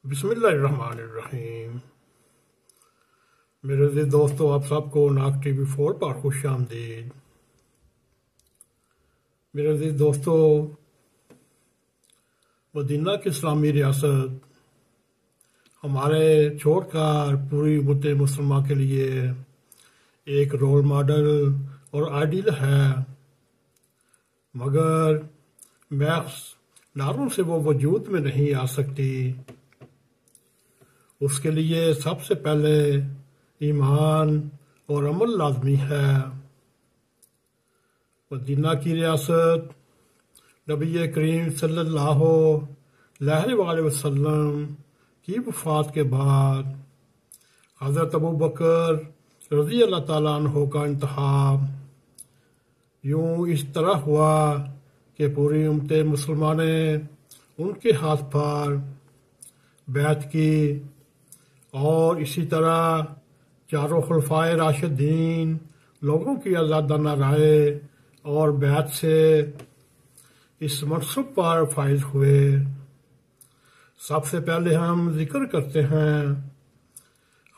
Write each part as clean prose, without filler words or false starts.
بسم اللہ الرحمن الرحیم۔ میرے عزیز دوستو، آپ سب کو ناگ ٹی وی 4 پر خوش آمدید۔ میرے عزیز دوستو، مدینہ کی اسلامی ریاست ہمارے چھوڑ کر پوری امت مسلمہ کے لیے ایک رول ماڈل اور آئیڈیل ہے، مگر محض نعروں سے وہ وجود میں نہیں آ سکتی۔ اس کے لیے سب سے پہلے ایمان اور عمل لازمی ہے۔ مدینہ کی ریاست نبی کریم صلی اللہ علیہ وآلہ وسلم کی وفات کے بعد حضرت ابوبکر رضی اللہ تعالیٰ عنہ کا انتخاب یوں اس طرح ہوا کہ پوری امت مسلمہ نے ان کے ہاتھ پر بیعت کی، اور اسی طرح چاروں خلفائے راشدین لوگوں کی آزادانہ رائے اور بیعت سے اس منصب پر فائز ہوئے۔ سب سے پہلے ہم ذکر کرتے ہیں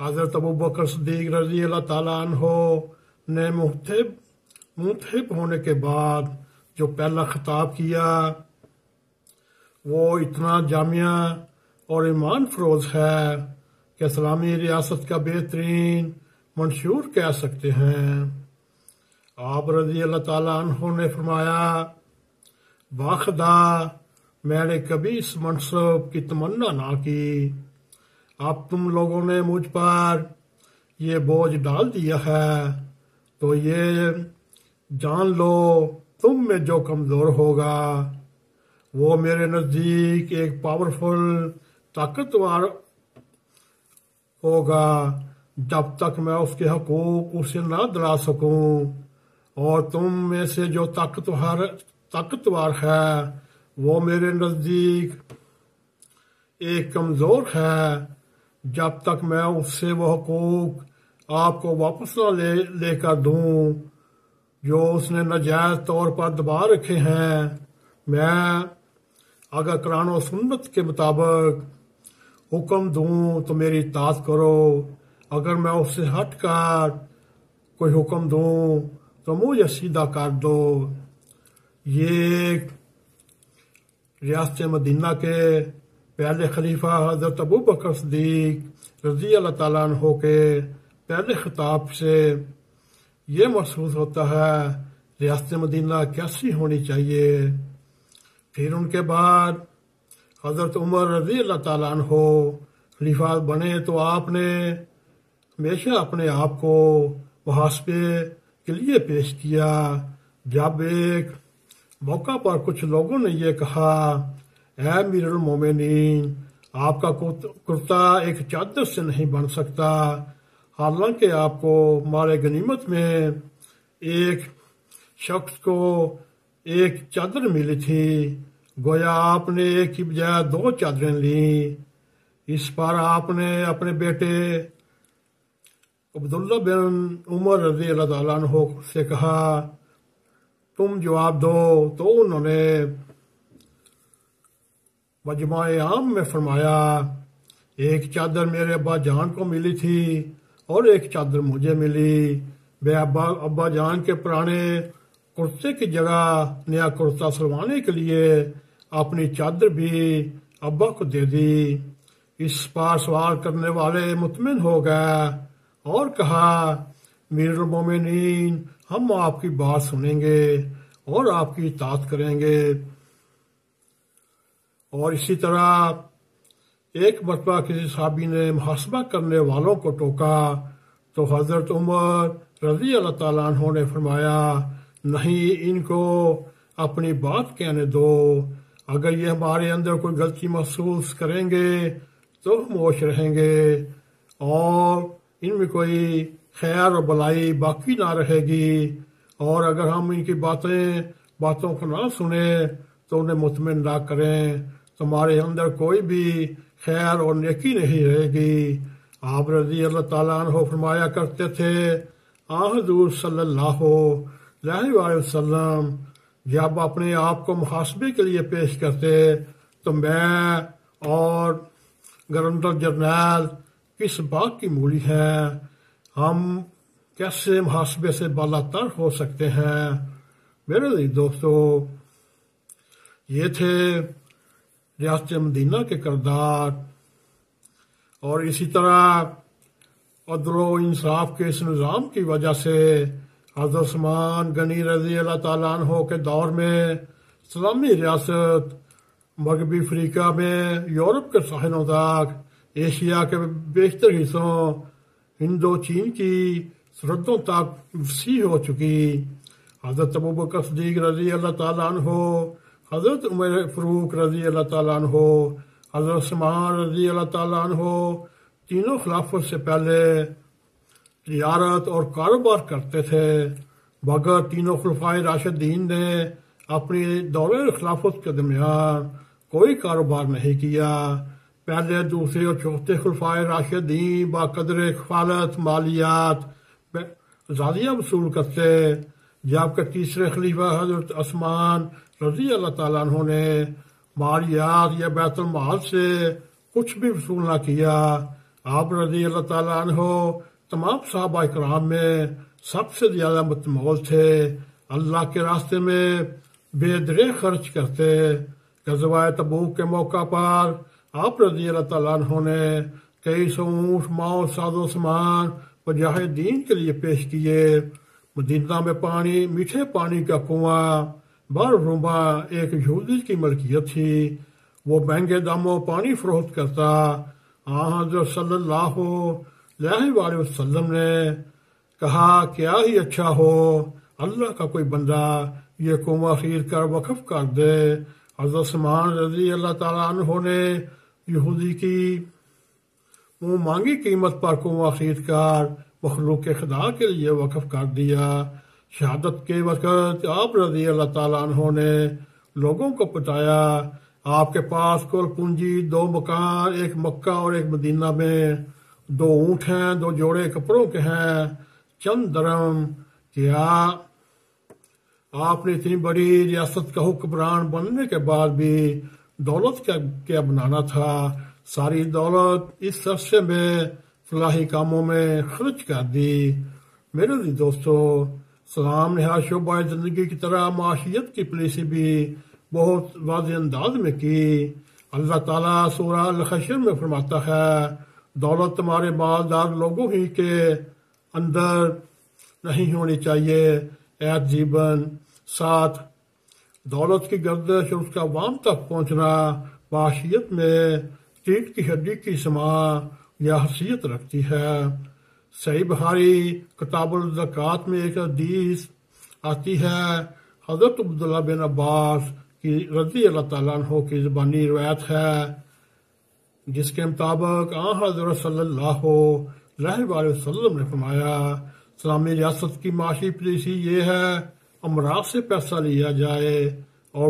حضرت ابوبکر صدیق رضی اللہ تعالیٰ عنہ نے منتخب ہونے کے بعد جو پہلا خطاب کیا وہ اتنا جامع اور ایمان فروز ہے کہ اسلامی ریاست کا بہترین منشور کہہ سکتے ہیں۔ آپ رضی اللہ تعالیٰ عنہ نے فرمایا، باخدا میں نے کبھی اس منصب کی تمنا نہ کی، اب تم لوگوں نے مجھ پر یہ بوجھ ڈال دیا ہے تو یہ جان لو تم میں جو کمزور ہوگا وہ میرے نزدیک ایک پاورفل طاقتور ہوگا، جب تک میں اس کے حقوق اسے نہ دلا سکوں، اور تم میں سے جو طاقتور ہے وہ میرے نزدیک ایک کمزور ہے، جب تک میں اس سے وہ حقوق آپ کو واپس نہ لے کر دوں جو اس نے ناجائز طور پر دبا رکھے ہیں۔ میں اگر قرآن و سنت کے مطابق حکم دوں تو میری اطاعت کرو، اگر میں اس سے ہٹ کر کوئی حکم دوں تو مجھے سیدھا کر دو۔ یہ ریاست مدینہ کے پہلے خلیفہ حضرت ابوبکر صدیق رضی اللہ تعالیٰ عنہ کے پہلے خطاب سے یہ محسوس ہوتا ہے ریاست مدینہ کیسی ہونی چاہیے۔ پھر ان کے بعد حضرت عمر رضی اللہ تعالیٰ عنہ خلیفہ بنے تو آپ نے ہمیشہ اپنے آپ کو محاسبے کے لیے پیش کیا۔ جب ایک موقع پر کچھ لوگوں نے یہ کہا، اے امیر المومنین، آپ کا کرتا ایک چادر سے نہیں بن سکتا، حالانکہ آپ کو مال غنیمت میں ایک شخص کو ایک چادر ملی تھی، گویا آپ نے ایک کی بجائے 2 چادریں لیں۔ اس پر آپ نے اپنے بیٹے عبداللہ بن عمر رضی اللہ تعالیٰ عنہ سے کہا، تم جواب دو، تو انہوں نے مجمع عام میں فرمایا، ایک چادر میرے ابا جان کو ملی تھی اور ایک چادر مجھے ملی، میں ابا جان کے پرانے کرتے کی جگہ نیا کرتا سلوانے کے لیے اپنی چادر بھی ابا کو دے دی۔ اس پر سوال کرنے والے مطمئن ہو گئے اور کہا، امیر المومنین، ہم آپ کی بات سنیں گے اور آپ کی اطاعت کریں گے۔ اور اسی طرح ایک مرتبہ کسی صحابی نے محاسبہ کرنے والوں کو ٹوکا تو حضرت عمر رضی اللہ تعالیٰ عنہ نے فرمایا، نہیں، ان کو اپنی بات کہنے دو، اگر یہ ہمارے اندر کوئی غلطی محسوس کریں گے تو خاموش رہیں گے، اور ان میں کوئی خیر اور بلائی باقی نہ رہے گی، اور اگر ہم ان کی باتوں کو نہ سنیں تو انہیں مطمئن نہ کریں، تمہارے اندر کوئی بھی خیر اور نیکی نہیں رہے گی۔ آپ رضی اللہ تعالیٰ عنہ فرمایا کرتے تھے، حضور صلی اللہ علیہ وآلہ وسلم جب اپنے آپ کو محاسبے کے لیے پیش کرتے تو میں اور گورنر جرنیل کس بات کی مولی ہے؟ ہم کیسے محاسبے سے بالا تر ہو سکتے ہیں؟ میرے دوستو، یہ تھے ریاست مدینہ کے کردار، اور اسی طرح عدل و انصاف کے اس نظام کی وجہ سے حضرت عثمان غنی رضی اللہ تعالیٰ عنہ کے دور میں اسلامی ریاست مغربی افریقہ میں یورپ کے ساحلوں تک، ایشیا کے بیشتر حصوں، ہند و چین کی سرحدوں تک وسیع ہو چکی۔ حضرت ابوبکر صدیق رضی اللہ تعالیٰ عنہ، حضرت عمر فاروق رضی اللہ تعالیٰ عنہ، حضرت عثمان رضی اللہ تعالیٰ عنہ تینوں خلافت سے پہلے تجارت اور کاروبار کرتے تھے، مگر تینوں خلفائے راشدین نے اپنی دور خلافت کے درمیان کوئی کاروبار نہیں کیا۔ پہلے، دوسرے اور چوتھے خلفائے راشدین بقدر کفالت مالیات زیادہ وصول کرتے، جبکہ تیسرے خلیفہ حضرت عثمان رضی اللہ تعالیٰ عنہ نے مالیات یا بیت المال سے کچھ بھی وصول نہ کیا۔ آپ رضی اللہ تعالیٰ عنہ تمام صحابہ کرام میں سب سے زیادہ متمول تھے، اللہ کے راستے میں بے درے خرچ کرتے۔ غزوہ تبوک کے موقع پر آپ رضی اللہ تعالیٰ عنہ نے کئی سو اونٹ، ماؤ، ساز و سامان مجاہدین کے لیے پیش کیے۔ مدینہ میں پانی، میٹھے پانی کا کنواں بارروما ایک یہودی کی ملکیت تھی، وہ مہنگے داموں پانی فروخت کرتا۔ حضرت صلی اللہ علیہ وآلہ وسلم نے کہا، کیا ہی اچھا ہو اللہ کا کوئی بندہ یہ کنواں خرید کر وقف کر دے۔ حضرت عثمان رضی اللہ تعالیٰ عنہ نے یہودی کی منہ مانگی قیمت پر کنواں خرید کر مخلوق خدا کے لیے وقف کر دیا۔ شہادت کے وقت آپ رضی اللہ تعالیٰ عنہ نے لوگوں کو بتایا، آپ کے پاس کل پونجی 2 مکان، ایک مکہ اور ایک مدینہ میں، 2 اونٹ ہیں، 2 جوڑے کپڑوں کے ہیں، چند درم۔ کیا آپ نے اتنی بڑی ریاست کا حکمران بننے کے بعد بھی دولت کیا بنانا تھا؟ ساری دولت اس عرصے میں فلاحی کاموں میں خرچ کر دی۔ میرے دوستو، اسلام نے ہر شعبہ زندگی کی طرح معاشیت کی پالیسی بھی بہت واضح انداز میں کی۔ اللہ تعالیٰ سورہ الحشر میں فرماتا ہے، دولت تمہارے مالدار لوگوں ہی کے اندر نہیں ہونی چاہیے۔ ایت جیبن 7۔ دولت کی گردش اور اس کا عوام تک پہنچنا معاشیت میں ریڑھ کی ہڈی کی سماع یا حیثیت رکھتی ہے۔ صحیح بخاری کتاب الزکوٰۃ میں ایک حدیث آتی ہے، حضرت عبداللہ بن عباس کی رضی اللہ تعالیٰ عنہ کی زبانی روایت ہے، جس کے مطابق حضرت صلی اللہ علیہ وآلہ وسلم نے فرمایا، اسلامی ریاست کی معاشی پالیسی یہ ہے، امراء سے پیسہ لیا جائے اور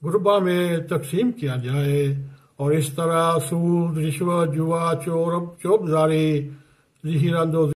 غربا میں تقسیم کیا جائے، اور اس طرح سود، رشوت، جوا، چور بازاری، زہر اندوزی